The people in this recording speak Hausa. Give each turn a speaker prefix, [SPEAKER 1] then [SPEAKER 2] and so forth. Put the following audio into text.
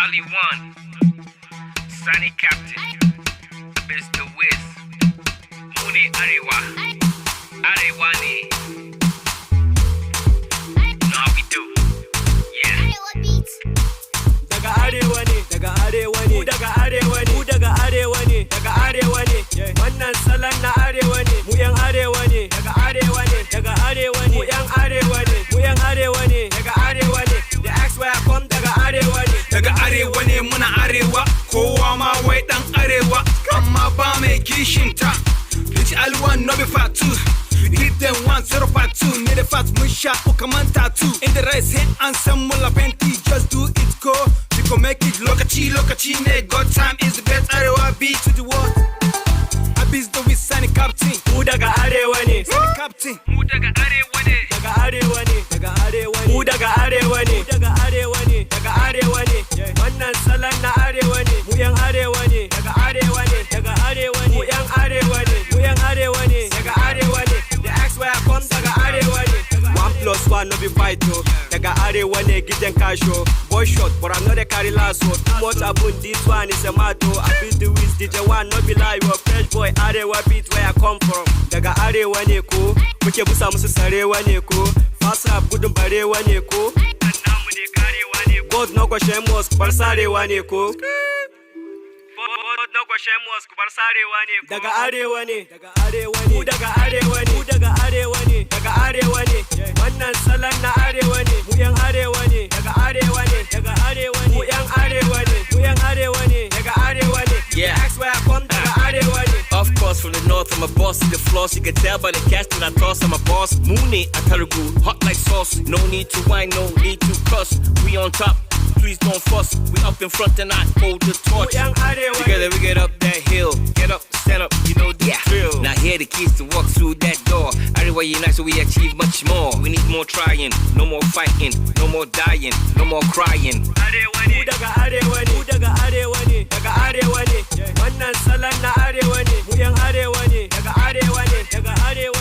[SPEAKER 1] Ali One, Sunny Captain, Mr. Wiz, Muni Arewa, Arewani. Know how we do, yeah.
[SPEAKER 2] Daga arewa ne, daga arewa ne, daga arewa ne, daga arewa ne, daga arewa ne. Wannan salon na arewa ne, mu yan arewa ne, daga arewa ne, daga arewa ne, mu yan arewa ne, mu yan arewa ne, daga arewa ne. The X where I come daga arewa ne.
[SPEAKER 3] Daga arewa ne muna arewa, kowa ma wai dan arewa, amma ba mai kishinta. Bitch Ali1 no be fat too. Hit them 1-0-5-2, need a fat mun sha uka man tattoo. In the race hit and some mula penti, just do it go. We go make it lokaci ne. God time is the best arewa beat to the world. Abis the with Sunny Captain.
[SPEAKER 2] Mu daga arewa ne,
[SPEAKER 3] Sunny Captain.
[SPEAKER 1] Mu daga arewa ne,
[SPEAKER 2] daga arewa ne, daga arewa ne. Mu daga arewa ne, daga arewa ne, daga arewa ne. Wannan salon na arewa ne, mu yan arewa ne, daga arewa ne, daga arewa ne. Mu yan arewa ne, mu yan arewa ne, daga arewa ne. The X where I come daga arewa ne. 1+1 no be fight oh. Daga arewa ne gidan kasho. Boy shot but I'm not a carry last one. Too much abun this one is a matter. I beat the Wiz DJ one no be lie. You a fresh boy arewa beat where I come from. Daga arewa ne ko, muke busa musu sarewa ne ko. Fasa gudun barewa ne ko.
[SPEAKER 1] namu ne karewa ne,
[SPEAKER 2] God no question mosque bar sarewa ne ko.
[SPEAKER 1] no gwashen mosque bar sarewa ne.
[SPEAKER 2] Daga arewa ne, daga arewa ne, mu daga arewa ne, mu daga arewa ne, daga arewa ne. Wannan salon na arewa ne, mu yan arewa ne, daga arewa ne, daga arewa ne. Mu yan arewa ne, mu yan arewa ne, daga arewa ne.
[SPEAKER 4] Yeah.
[SPEAKER 2] That's where I come daga arewa ne.
[SPEAKER 4] Of course, from the north, I'm a boss to the floss. You can tell by the cast that I toss, I'm a boss. Mooney, I Atarugu, hot like sauce. No need to whine, no need to cuss. We on top, please don't fuss. We up in front and I hold the torch.
[SPEAKER 2] Mu yan arewa ne.
[SPEAKER 4] Together we get up that hill. Get up, stand up, you know the drill. Now here the keys to walk through that door. Everywhere unite so we achieve much more. We need more trying, no more fighting, no more dying, no more crying.
[SPEAKER 1] Arewa
[SPEAKER 2] Mu
[SPEAKER 1] ne,
[SPEAKER 2] daga arewa ne, mu daga arewa ne, daga arewa ne. Wannan salon na arewa ne, mu yan arewa ne, daga arewa ne, daga arewa